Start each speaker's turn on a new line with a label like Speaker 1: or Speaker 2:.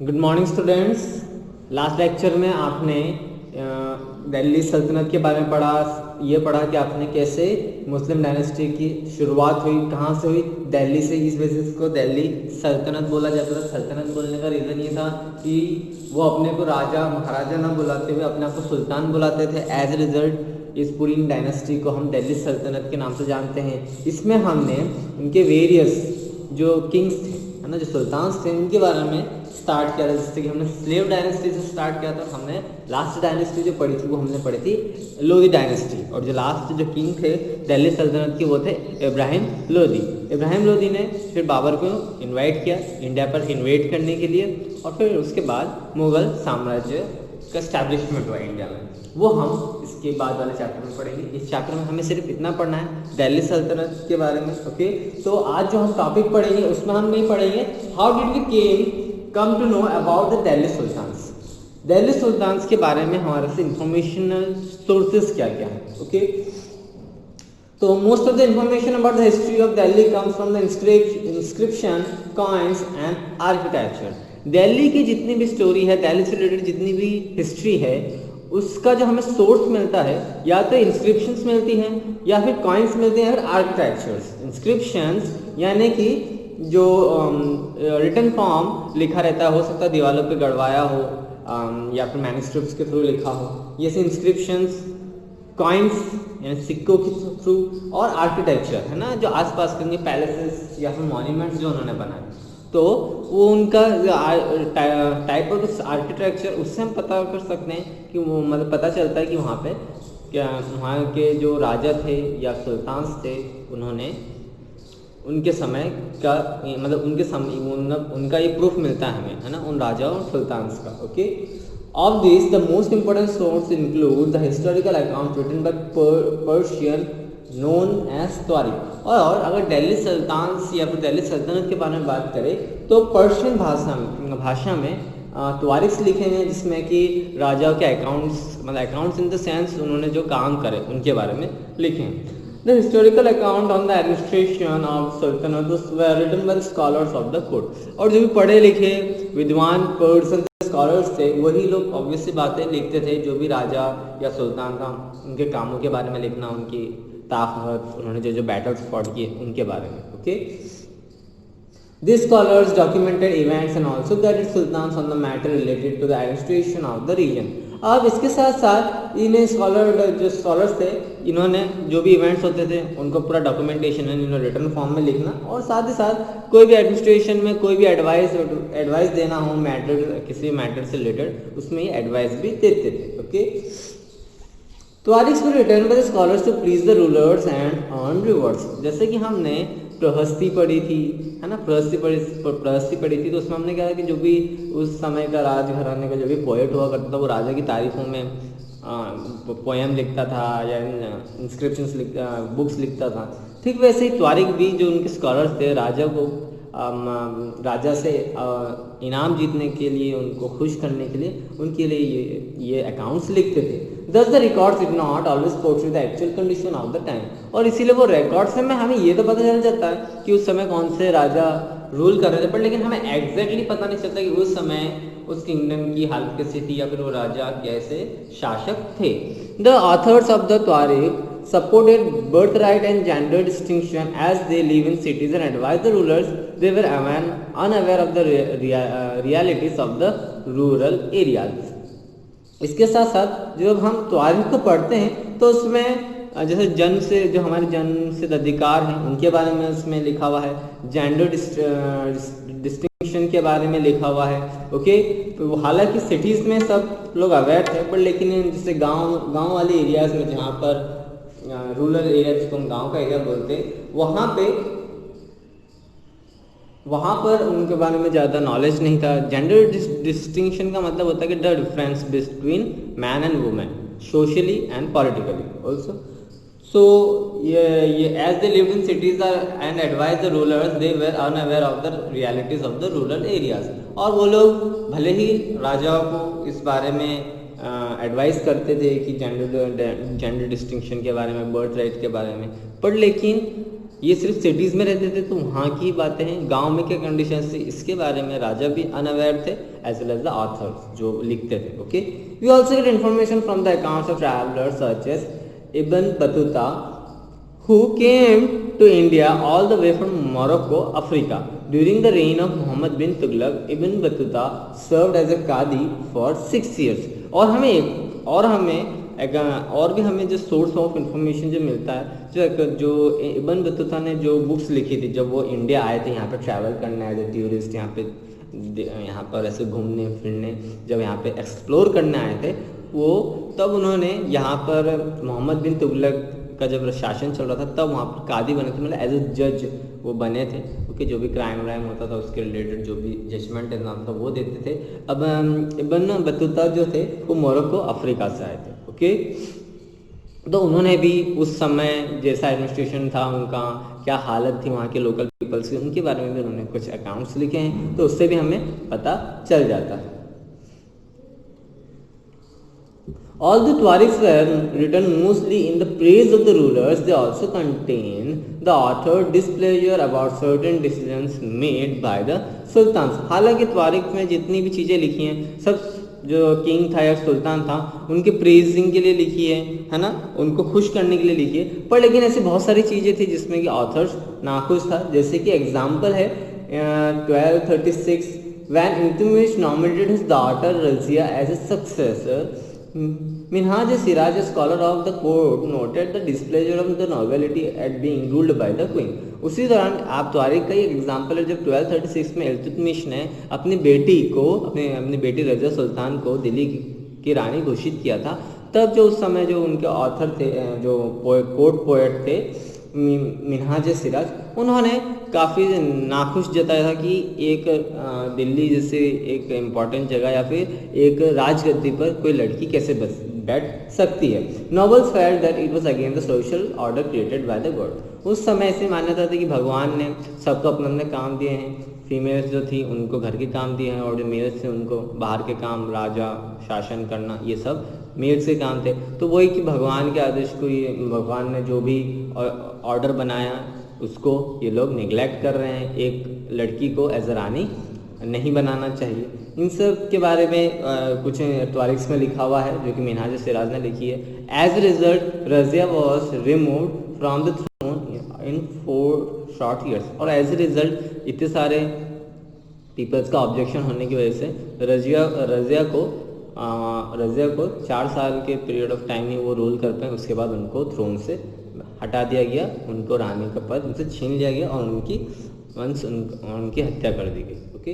Speaker 1: Good morning students. Last lecture में आपने दिल्ली सल्तनत के बारे में पढ़ा कि आपने कैसे मुस्लिम डायनेस्टी की शुरुआत हुई, कहाँ से हुई, दिल्ली से। इस वजह से इसको दिल्ली सल्तनत बोला जाता था। सल्तनत बोलने का रीज़न ये था कि वो अपने को राजा महाराजा ना बुलाते हुए अपने आप को सुल्तान बुलाते थे। एज ए रिजल्ट इस पूरी डायनेस्टी को हम दिल्ली सल्तनत के नाम से जानते हैं। इसमें हमने उनके वेरियस जो किंग्स थे, है ना, जो सुल्तान थे, उनके बारे में स्टार्ट किया था। जैसे कि हमने स्लेव डायनेस्टी से स्टार्ट किया था। हमने लास्ट डायनेस्टी जो पढ़ी थी वो हमने पढ़ी थी लोधी डायनेस्टी, और जो लास्ट जो किंग थे दिल्ली सल्तनत के वो थे इब्राहिम लोधी। इब्राहिम लोधी ने फिर बाबर को इनवाइट किया इंडिया पर इन्वेट करने के लिए, और फिर उसके बाद मुगल साम्राज्य का स्टैब्लिशमेंट हुआ इंडिया में। वो हम इसके बाद वाले चैप्टर में पढ़ेंगे। इस चैप्टर में हमें सिर्फ इतना पढ़ना है दिल्ली सल्तनत के बारे में। ओके, तो आज जो हम टॉपिक पढ़ेंगे उसमें हम नहीं पढ़ेंगे how did we come to know about the Delhi sultans. Delhi sultans के बारे में हमारे से इंफॉर्मेशनल सोर्सेज क्या क्या है। ओके, तो most of the information about the history of Delhi comes from the inscription, coins and architecture. Delhi की जितनी भी स्टोरी है, दिल्ली से रिलेटेड जितनी भी हिस्ट्री है, उसका जो हमें सोर्स मिलता है या तो इंस्क्रिप्शंस मिलती हैं या फिर कॉइन्स मिलते हैं, फिर आर्किटेक्चर्स। इंस्क्रिप्शंस यानी कि जो रिटन फॉर्म लिखा रहता है, हो सकता है दीवारों पे गड़वाया हो या फिर मैन्युस्क्रिप्ट्स के थ्रू लिखा हो, ये से इंस्क्रिप्शंस। कॉइन्स यानी सिक्कों के थ्रू, और आर्किटेक्चर है ना, जो आसपास के उनके पैलेसेस या फिर मॉन्यूमेंट्स जो उन्होंने बनाए, तो वो उनका टाइप ऑफ आर्किटेक्चर, उससे हम पता कर सकते हैं कि वो मतलब पता चलता है कि वहाँ पे क्या वहाँ के जो राजा थे या सुल्तान्स थे, उन्होंने उनके समय का मतलब उनका ये प्रूफ मिलता है हमें, है ना, उन राजाओं और सुल्तान्स का। Okay, of this the most important source include the historical account written by Persian known as tawarikh. और अगर दिल्ली सुल्तान्स या फिर दिल्ली सल्तनत के बारे में बात करें तो पर्शियन भाषा में त्वारिक्स लिखे हैं, जिसमें कि राजाओं के अकाउंट्स, मतलब अकाउंट्स इन द सेंस उन्होंने जो काम करे उनके बारे में लिखे हैं। The historical account on the administration of sultanates were written by the scholars of the court। और जो भी पढ़े लिखे विद्वान पर्सन स्कॉलर्स थे, वही लोग ऑब्वियसली बातें लिखते थे। जो भी राजा या सुल्तान का उनके कामों के बारे में लिखना, उनकी ताकत, उन्होंने जो जो बैटल्स फॉट किए उनके बारे में। Okay, these scholars documented events and also guided sultans on the matter related to the administration of the region। अब इसके साथ साथ इन जो स्कॉलर्स थे, इन्होंने जो भी इवेंट्स होते थे उनको पूरा डॉक्यूमेंटेशन इन्होंने रिटर्न फॉर्म में लिखना, और साथ ही साथ कोई भी एडमिनिस्ट्रेशन में कोई भी एडवाइस देना हो मैटर, किसी मैटर से रिलेटेड, उसमें ये एडवाइस भी देते थे। Okay, tawarikhs were written by the scholars to please the rulers and earn rewards. जैसे कि हमने प्रहस्ती पढ़ी थी, है ना, प्रहस्ती पढ़ी थी, तो उसमें हमने कहा कि जो भी उस समय का राजघराने का जो भी पोएट हुआ करता था, वो राजा की तारीफों में पोएम लिखता था या इंस्क्रिप्शंस बुक्स लिखता था। ठीक वैसे ही त्वारिक भी, जो उनके स्कॉलर्स थे, राजा से इनाम जीतने के लिए, उनको खुश करने के लिए, उनके लिए ये अकाउंट्स लिखते थे। Thus the records did not always portray the actual condition of the time। और इसीलिए वो रिकॉर्ड्स में हमें ये तो पता चल जाता है कि उस समय कौन से राजा रूल कर रहे थे, पर लेकिन हमें एग्जैक्टली पता नहीं चलता कि उस समय उस किंगडम की हालत कैसी थी या फिर वो राजा कैसे शासक थे। The authors of the Tariq supported birthright and gender distinction as they live in cities and advised the rulers they were unaware of the realities of the rural areas। इसके साथ साथ जब हम त्वारिख को पढ़ते हैं तो उसमें जैसे जन्म से, जो हमारे जन्म से अधिकार हैं उनके बारे में उसमें लिखा हुआ है, जेंडर डिस्टिंक्शन के बारे में लिखा हुआ है। ओके, तो हालांकि सिटीज़ में सब लोग अवेयर थे, पर लेकिन जैसे गांव वाले एरियाज़ में, जहाँ पर रूरल एरिया जिसको हम गाँव का एरिया बोलते हैं, वहाँ पर उनके बारे में ज़्यादा नॉलेज नहीं था। जेंडर डिस्टिंक्शन का मतलब होता है कि the difference between man and women socially and politically also. So ये as they lived in cities and advise the rulers, they were unaware of the realities of the rural areas. और वो लोग भले ही राजाओं को इस बारे में एडवाइस करते थे कि जेंडर डिस्टिंक्शन के बारे में, बर्थ राइट के बारे में, पर लेकिन ये सिर्फ सिटीज़ में रहते थे तो वहाँ की बातें हैं। गांव में क्या कंडीशन थी इसके बारे में राजा भी अनअवेयर थे as well as the authors जो लिखते थे। Okay, we also get information from the accounts of travellers such as Ibn Battuta who came to India all the way from Morocco, Africa. During the reign of Muhammad bin Tughlaq, Ibn Battuta served as a qadi for 6 years. और भी हमें जो source of information जो मिलता है, जो Ibn Battuta ने जो बुक्स लिखी थी जब वो इंडिया आए थे यहाँ पे ट्रैवल करने आए थे टूरिस्ट, यहाँ पर ऐसे घूमने फिरने, जब यहाँ पे एक्सप्लोर करने आए थे वो, तब उन्होंने यहाँ पर मोहम्मद बिन तुगलक का जब शासन चल रहा था तब वहाँ पर कादी बने थे, मतलब एज ए जज वो बने थे। ओके, जो भी क्राइम व्राइम होता था उसके रिलेटेड जो भी जजमेंट एग्जाम था वो देते थे। अब इब्न बतूता जो थे वो मोरक्को अफ्रीका से आए थे। ओके, तो उन्होंने भी उस समय जैसा एडमिनिस्ट्रेशन था उनका, क्या हालत थी वहाँ के लोकल पीपल्स की, उनके बारे में भी उन्होंने कुछ अकाउंट्स लिखे हैं, तो उससे भी हमें पता चल जाता है। Although Tuarikhs were written mostly in the praise of the rulers, they also contain the author's displeasure about certain decisions made by the sultans. हालांकि त्वारिख में जितनी भी चीज़ें लिखी हैं सब जो किंग था या सुल्तान था उनके प्रेजिंग के लिए लिखी है ना, उनको खुश करने के लिए लिखी है, पर लेकिन ऐसी बहुत सारी चीज़ें थी जिसमें कि ऑथर्स नाखुश था। जैसे कि एग्जाम्पल है 1236 when Iltutmish nominated his daughter Razia as a successor. Minhaj Siraj, a scholar of the court, noted the displeasure of the nobility at being ruled by the queen. उसी दौरान आप तारीख का एक एग्जाम्पल है जब 1236 में इल्तुतमिश ने अपनी बेटी रज़िया सुल्तान को दिल्ली की रानी घोषित किया था, तब जो उस समय जो उनके ऑथर थे, जो कोर्ट पोएट थे मिनहाज सिराज, उन्होंने काफ़ी नाखुश जताया था कि एक दिल्ली जैसे एक इम्पॉर्टेंट जगह या फिर एक राजगद्दी पर कोई लड़की कैसे बैठ सकती है। Novels felt that it was against the social order created by the God. उस समय ऐसी मान्यता थी कि भगवान ने सबको अपने अपने काम दिए हैं, फीमेल्स जो थी उनको घर के काम दिए हैं और जो मेल्स थे उनको बाहर के काम, राजा शासन करना, ये सब मेल्स के काम थे। तो वही कि भगवान के आदेश को ये भगवान ने जो भी ऑर्डर बनाया उसको ये लोग निगलेक्ट कर रहे हैं, एक लड़की को एज अ रानी नहीं बनाना चाहिए। इन सब के बारे में कुछ तारीख्स में लिखा हुआ है जो कि मिनहाज सिराज ने लिखी है। As a result Razia was removed from the throne in 4 short years. और एज ए रिजल्ट इतने सारे पीपल्स का ऑब्जेक्शन होने की वजह से रज़िया को 4 साल के पीरियड ऑफ टाइम ही वो रूल कर पाए। उसके बाद उनको थ्रोन से हटा दिया गया, उनको रानी का पद उनसे छीन लिया गया और उनकी हत्या कर दी गई। ओके।